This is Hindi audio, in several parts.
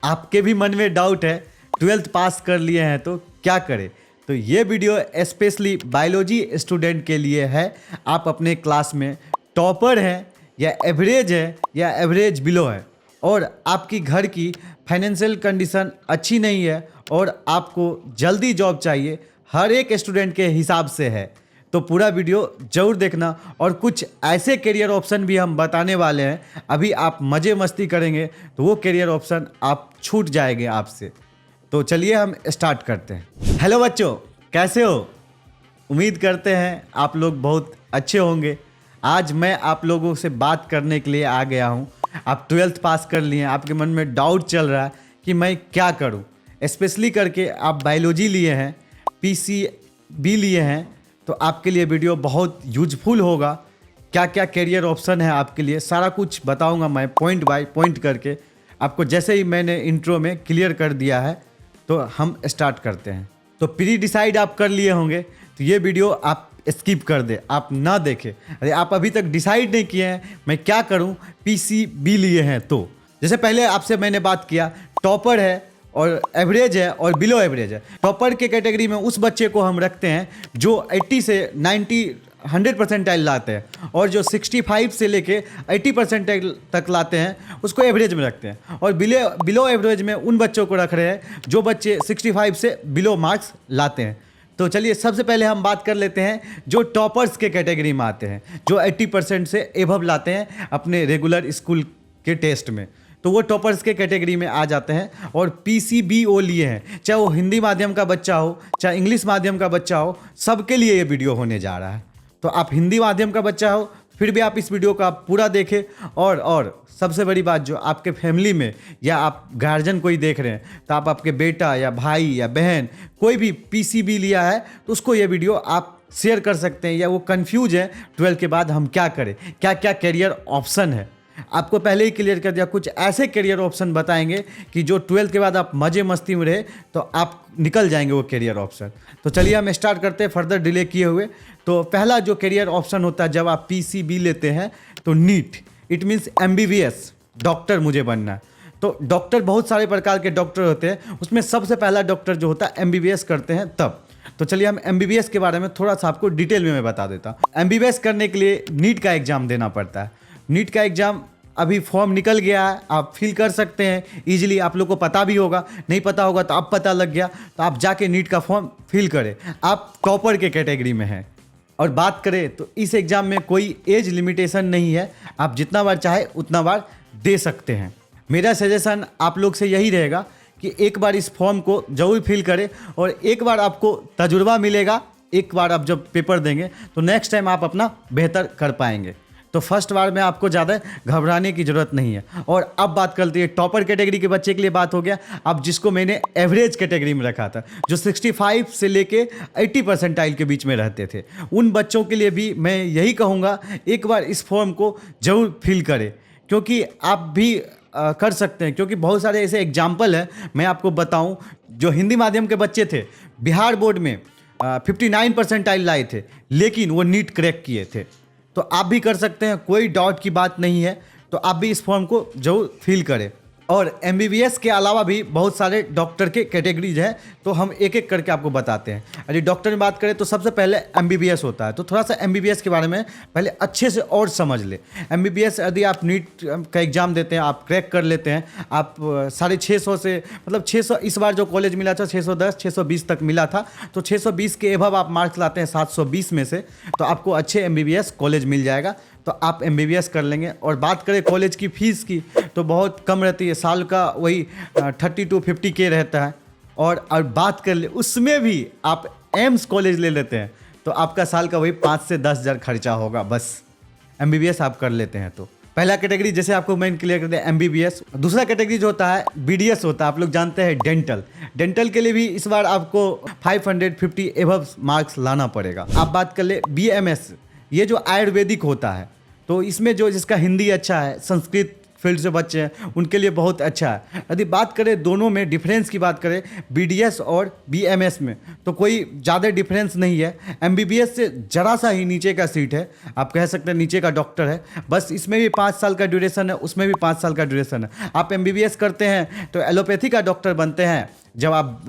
आपके भी मन में डाउट है, 12th पास कर लिए हैं तो क्या करें। तो ये वीडियो स्पेशली बायोलॉजी स्टूडेंट के लिए है। आप अपने क्लास में टॉपर हैं या एवरेज है या एवरेज बिलो है और आपकी घर की फाइनेंशियल कंडीशन अच्छी नहीं है और आपको जल्दी जॉब चाहिए, हर एक स्टूडेंट के हिसाब से है, तो पूरा वीडियो जरूर देखना। और कुछ ऐसे करियर ऑप्शन भी हम बताने वाले हैं, अभी आप मज़े मस्ती करेंगे तो वो करियर ऑप्शन आप छूट जाएंगे आपसे। तो चलिए हम स्टार्ट करते हैं। हेलो बच्चों, कैसे हो? उम्मीद करते हैं आप लोग बहुत अच्छे होंगे। आज मैं आप लोगों से बात करने के लिए आ गया हूँ। आप 12th पास कर लिए हैं, आपके मन में डाउट चल रहा है कि मैं क्या करूँ। स्पेशली करके आप बायोलॉजी लिए हैं, PCB लिए हैं, तो आपके लिए वीडियो बहुत यूजफुल होगा। क्या क्या करियर ऑप्शन है आपके लिए, सारा कुछ बताऊंगा मैं पॉइंट बाय पॉइंट करके आपको। जैसे ही मैंने इंट्रो में क्लियर कर दिया है तो हम स्टार्ट करते हैं। तो प्री डिसाइड आप कर लिए होंगे तो ये वीडियो आप स्किप कर दे, आप ना देखें। अरे आप अभी तक डिसाइड नहीं किए हैं मैं क्या करूं, PCB लिए हैं तो जैसे पहले आपसे मैंने बात किया, टॉपर है और एवरेज है और बिलो एवरेज है। टॉपर के कैटेगरी में उस बच्चे को हम रखते हैं जो 80 से 90 100 परसेंटाइल लाते हैं, और जो 65 से लेके 80 परसेंटाइल तक लाते हैं उसको एवरेज में रखते हैं। और बिलो एवरेज में उन बच्चों को रख रहे हैं जो बच्चे 65 से बिलो मार्क्स लाते हैं। तो चलिए सबसे पहले हम बात कर लेते हैं जो टॉपर्स के कैटेगरी में आते हैं, जो 80% से एभव लाते हैं अपने रेगुलर स्कूल के टेस्ट में, तो वो टॉपर्स के कैटेगरी में आ जाते हैं और PCBO लिए हैं। चाहे वो हिंदी माध्यम का बच्चा हो, चाहे इंग्लिश माध्यम का बच्चा हो, सबके लिए ये वीडियो होने जा रहा है। तो आप हिंदी माध्यम का बच्चा हो फिर भी आप इस वीडियो का पूरा देखें। और सबसे बड़ी बात, जो आपके फैमिली में या आप गार्जियन कोई देख रहे हैं तो आप आपके बेटा या भाई या बहन कोई भी PCB लिया है तो उसको ये वीडियो आप शेयर कर सकते हैं, या वो कंफ्यूज है 12 के बाद हम क्या करें, क्या क्या करियर ऑप्शन है। आपको पहले ही क्लियर कर दिया, कुछ ऐसे करियर ऑप्शन बताएंगे कि जो 12th के बाद आप मज़े मस्ती में रहे तो आप निकल जाएंगे वो करियर ऑप्शन। तो चलिए हम स्टार्ट करते हैं फर्दर डिले किए हुए। तो पहला जो करियर ऑप्शन होता है जब आप PCB लेते हैं तो NEET, it means MBBS, doctor मुझे बनना है। तो डॉक्टर बहुत सारे प्रकार के डॉक्टर होते हैं, उसमें सबसे पहला डॉक्टर जो होता है MBBS करते हैं तब। तो चलिए हम MBBS के बारे में थोड़ा सा आपको डिटेल में मैं बता देता हूँ। MBBS करने के लिए नीट का एग्ज़ाम देना पड़ता है। नीट का एग्ज़ाम अभी फॉर्म निकल गया है, आप फिल कर सकते हैं इजीली। आप लोग को पता भी होगा, नहीं पता होगा तो अब पता लग गया, तो आप जाके नीट का फॉर्म फिल करें। आप टॉपर के कैटेगरी में हैं। और बात करें तो इस एग्ज़ाम में कोई एज लिमिटेशन नहीं है, आप जितना बार चाहे उतना बार दे सकते हैं। मेरा सजेशन आप लोग से यही रहेगा कि एक बार इस फॉर्म को जरूर फिल करें, और एक बार आपको तजुर्बा मिलेगा। एक बार आप जब पेपर देंगे तो नेक्स्ट टाइम आप अपना बेहतर कर पाएंगे। तो फर्स्ट बार में आपको ज़्यादा घबराने की ज़रूरत नहीं है। और अब बात करते हैं टॉपर कैटेगरी के बच्चे के लिए बात हो गया। अब जिसको मैंने एवरेज कैटेगरी में रखा था, जो 65 से लेके 80 परसेंटाइल के बीच में रहते थे, उन बच्चों के लिए भी मैं यही कहूँगा एक बार इस फॉर्म को ज़रूर फिल करें, क्योंकि आप भी कर सकते हैं। क्योंकि बहुत सारे ऐसे एग्जाम्पल हैं, मैं आपको बताऊँ, जो हिंदी माध्यम के बच्चे थे बिहार बोर्ड में 59 परसेंटाइल लाए थे, लेकिन वो नीट क्रैक किए थे। तो आप भी कर सकते हैं, कोई डाउट की बात नहीं है। तो आप भी इस फॉर्म को जरूर फिल करें। और MBBS के अलावा भी बहुत सारे डॉक्टर के कैटेगरीज हैं, तो हम एक एक करके आपको बताते हैं। यदि डॉक्टर में बात करें तो सबसे पहले MBBS होता है। तो थोड़ा सा MBBS के बारे में पहले अच्छे से और समझ ले। MBBS यदि आप नीट का एग्ज़ाम देते हैं, आप क्रैक कर लेते हैं, आप 650 से, मतलब 600, इस बार जो कॉलेज मिला था 610 620 तक मिला था, तो 620 के एभव आप मार्क्स लाते हैं 720 में से, तो आपको अच्छे MBBS कॉलेज मिल जाएगा, तो आप MBBS कर लेंगे। और बात करें कॉलेज की फ़ीस की तो बहुत कम रहती है, साल का वही 30 to 50K रहता है। और बात कर ले उसमें भी आप एम्स कॉलेज ले लेते हैं तो आपका साल का वही 5 से 10 हज़ार खर्चा होगा, बस। MBBS आप कर लेते हैं तो पहला कैटेगरी जैसे आपको मैं क्लियर कर दिया MBBS। दूसरा कैटेगरी जो होता है BDS होता है, आप लोग जानते हैं डेंटल। डेंटल के लिए भी इस बार आपको 550 एभव मार्क्स लाना पड़ेगा। आप बात कर ले BMS, ये जो आयुर्वेदिक होता है, तो इसमें जो जिसका हिंदी अच्छा है, संस्कृत फील्ड से बच्चे हैं उनके लिए बहुत अच्छा है। यदि बात करें दोनों में डिफरेंस की बात करें बीडीएस और बीएमएस में, तो कोई ज़्यादा डिफरेंस नहीं है। एमबीबीएस से ज़रा सा ही नीचे का सीट है, आप कह सकते हैं नीचे का डॉक्टर है, बस इसमें भी 5 साल का ड्यूरेशन है, उसमें भी 5 साल का ड्यूरेशन है। आप एमबीबीएस करते हैं तो एलोपैथी का डॉक्टर बनते हैं, जब आप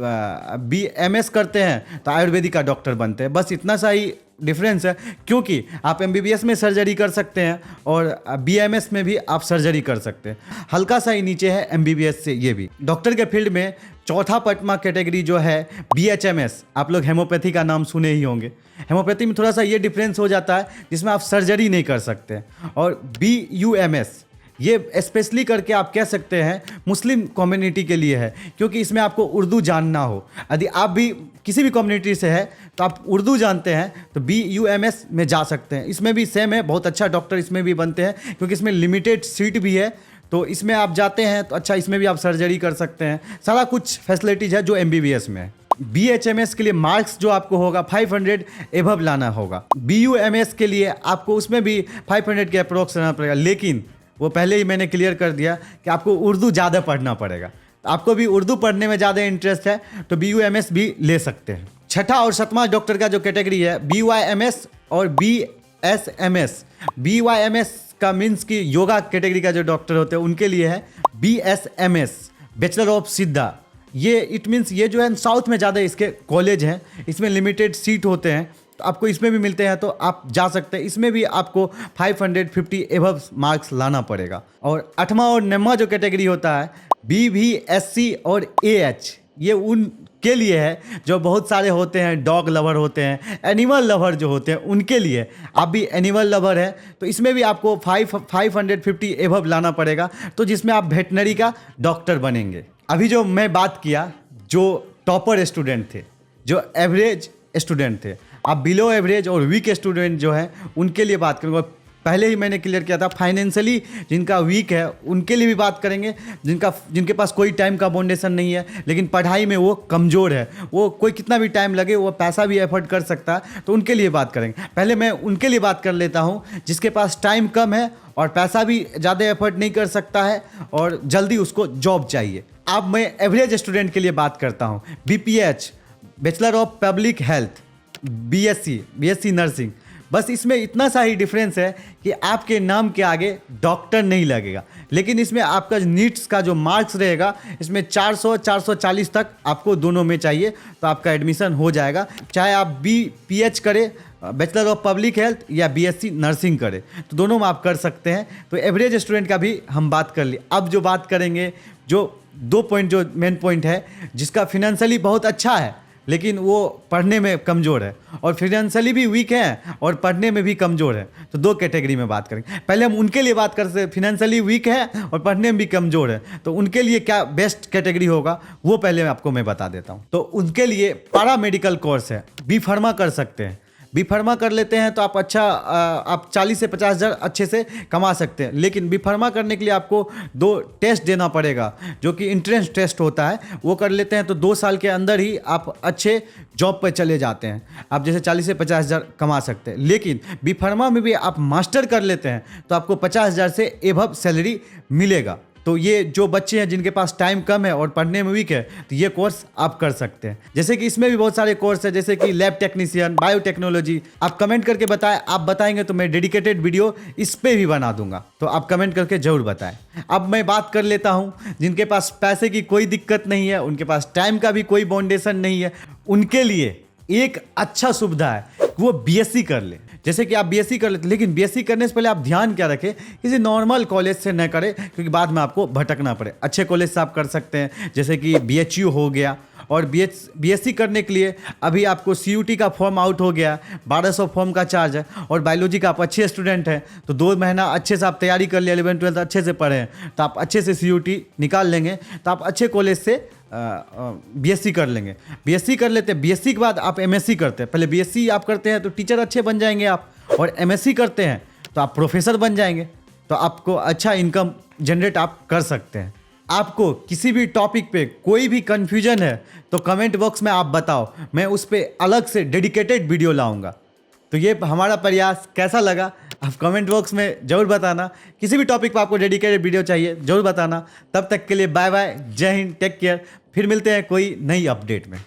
बीएमएस करते हैं तो आयुर्वेदिक का डॉक्टर बनते हैं, बस इतना सा ही डिफरेंस है। क्योंकि आप एमबीबीएस में सर्जरी कर सकते हैं और बीएमएस में भी आप सर्जरी कर सकते हैं, हल्का सा ही नीचे है एमबीबीएस से ये भी। डॉक्टर के फील्ड में चौथा पटमा कैटेगरी जो है बीएचएमएस, आप लोग हेमोपैथी का नाम सुने ही होंगे। हेमोपैथी में थोड़ा सा ये डिफरेंस हो जाता है जिसमें आप सर्जरी नहीं कर सकते। और बीयूएमएस ये स्पेशली करके आप कह सकते हैं मुस्लिम कम्युनिटी के लिए है, क्योंकि इसमें आपको उर्दू जानना हो। यदि आप भी किसी भी कम्युनिटी से है तो आप उर्दू जानते हैं तो बीयूएमएस में जा सकते हैं। इसमें भी सेम है, बहुत अच्छा डॉक्टर इसमें भी बनते हैं, क्योंकि इसमें लिमिटेड सीट भी है, तो इसमें आप जाते हैं तो अच्छा इसमें भी आप सर्जरी कर सकते हैं। सारा कुछ फैसिलिटीज़ है जो एमबीबीएस में है। बीएचएमएस के लिए मार्क्स जो आपको होगा 500 एबव लाना होगा। बीयूएमएस के लिए आपको उसमें भी 500 के अप्रोक्स रहना पड़ेगा, लेकिन वो पहले ही मैंने क्लियर कर दिया कि आपको उर्दू ज़्यादा पढ़ना पड़ेगा। आपको भी उर्दू पढ़ने में ज़्यादा इंटरेस्ट है तो बीयूएमएस भी ले सकते हैं। छठा और सातवां डॉक्टर का जो कैटेगरी है बीवाईएमएस और बीएसएमएस। बीवाईएमएस का मीन्स कि योगा कैटेगरी का जो डॉक्टर होते हैं उनके लिए है। बीएसएमएस बैचलर ऑफ सिद्धा, ये इट मीन्स ये जो है साउथ में ज़्यादा इसके कॉलेज हैं, इसमें लिमिटेड सीट होते हैं, तो आपको इसमें भी मिलते हैं तो आप जा सकते हैं। इसमें भी आपको 550 एबव मार्क्स लाना पड़ेगा। और 8वां और 9वां जो कैटेगरी होता है बीवीएससी और एएच, ये उनके लिए है जो बहुत सारे होते हैं, डॉग लवर होते हैं, एनिमल लवर जो होते हैं उनके लिए। आप भी एनिमल लवर है तो इसमें भी आपको 550 एबव लाना पड़ेगा, तो जिसमें आप वेटनरी का डॉक्टर बनेंगे। अभी जो मैं बात किया जो टॉपर स्टूडेंट थे, जो एवरेज स्टूडेंट थे, आप बिलो एवरेज और वीक स्टूडेंट जो है उनके लिए बात करूँगा। पहले ही मैंने क्लियर किया था, फाइनेंशियली जिनका वीक है उनके लिए भी बात करेंगे, जिनके पास कोई टाइम का बाउंडेशन नहीं है लेकिन पढ़ाई में वो कमज़ोर है, वो कोई कितना भी टाइम लगे वो पैसा भी एफर्ट कर सकता है, तो उनके लिए बात करेंगे। पहले मैं उनके लिए बात कर लेता हूँ जिसके पास टाइम कम है और पैसा भी ज़्यादा एफर्ट नहीं कर सकता है और जल्दी उसको जॉब चाहिए। अब मैं एवरेज स्टूडेंट के लिए बात करता हूँ। BPH bachelor of public health, BSc nursing, बस इसमें इतना सा ही डिफरेंस है कि आपके नाम के आगे डॉक्टर नहीं लगेगा, लेकिन इसमें आपका नीट्स का जो मार्क्स रहेगा इसमें 440 तक आपको दोनों में चाहिए, तो आपका एडमिशन हो जाएगा। चाहे आप बीपीएच करें, बैचलर ऑफ पब्लिक हेल्थ, या बीएससी नर्सिंग करें, तो दोनों में आप कर सकते हैं। तो एवरेज स्टूडेंट का भी हम बात कर लिए। अब जो बात करेंगे, जो 2 पॉइंट जो मेन पॉइंट है, जिसका फिनेंशियली बहुत अच्छा है लेकिन वो पढ़ने में कमज़ोर है, और फिनेंशियली भी वीक है और पढ़ने में भी कमज़ोर है, तो 2 कैटेगरी में बात करेंगे। पहले हम उनके लिए बात करते हैं, फिनेंशियली वीक है और पढ़ने में भी कमज़ोर है, तो उनके लिए क्या बेस्ट कैटेगरी होगा वो पहले आपको मैं बता देता हूँ। तो उनके लिए पैरा मेडिकल कोर्स है, बी फार्मा कर सकते हैं। बी फार्मा कर लेते हैं तो आप अच्छा आप 40 से 50 हज़ार अच्छे से कमा सकते हैं, लेकिन बी फार्मा करने के लिए आपको 2 टेस्ट देना पड़ेगा जो कि इंट्रेंस टेस्ट होता है, वो कर लेते हैं तो 2 साल के अंदर ही आप अच्छे जॉब पर चले जाते हैं। आप जैसे 40 से 50 हज़ार कमा सकते हैं। लेकिन बी फार्मा में भी आप मास्टर कर लेते हैं तो आपको 50 हज़ार से एबव सैलरी मिलेगा। तो ये जो बच्चे हैं जिनके पास टाइम कम है और पढ़ने में वीक है, तो ये कोर्स आप कर सकते हैं। जैसे कि इसमें भी बहुत सारे कोर्स है, जैसे कि लैब टेक्नीशियन, बायोटेक्नोलॉजी। आप कमेंट करके बताएं, आप बताएंगे तो मैं डेडिकेटेड वीडियो इस पे भी बना दूंगा, तो आप कमेंट करके जरूर बताएं। अब मैं बात कर लेता हूं जिनके पास पैसे की कोई दिक्कत नहीं है, उनके पास टाइम का भी कोई बाउंडेशन नहीं है, उनके लिए एक अच्छा सुविधा है, वो बीएससी कर ले। जैसे कि आप बीएससी कर लेते, लेकिन बीएससी करने से पहले आप ध्यान क्या रखें, किसी नॉर्मल कॉलेज से न करें, क्योंकि बाद में आपको भटकना पड़े। अच्छे कॉलेज से आप कर सकते हैं, जैसे कि बीएचयू हो गया। और बीएससी करने के लिए अभी आपको सीयूटी का फॉर्म आउट हो गया, 1200 फॉर्म का चार्ज है। और बायोलॉजी का आप अच्छे स्टूडेंट हैं तो 2 महीना अच्छे से आप तैयारी कर लिए, 11th 12th अच्छे से पढ़े हैं तो आप अच्छे से सीयूटी निकाल लेंगे, तो आप अच्छे कॉलेज से बीएससी कर लेंगे। बीएससी कर लेते हैं, बीएससी के बाद आप एमएससी करते हैं। पहले बीएससी आप करते हैं तो टीचर अच्छे बन जाएंगे आप, और एमएससी करते हैं तो आप प्रोफेसर बन जाएंगे, तो आपको अच्छा इनकम जनरेट आप कर सकते हैं। आपको किसी भी टॉपिक पे कोई भी कन्फ्यूजन है तो कमेंट बॉक्स में आप बताओ, मैं उस पर अलग से डेडिकेटेड वीडियो लाऊंगा। तो ये हमारा प्रयास कैसा लगा आप कमेंट बॉक्स में ज़रूर बताना। किसी भी टॉपिक पर आपको डेडिकेटेड वीडियो चाहिए ज़रूर बताना। तब तक के लिए बाय बाय, जय हिंद, टेक केयर। फिर मिलते हैं कोई नई अपडेट में।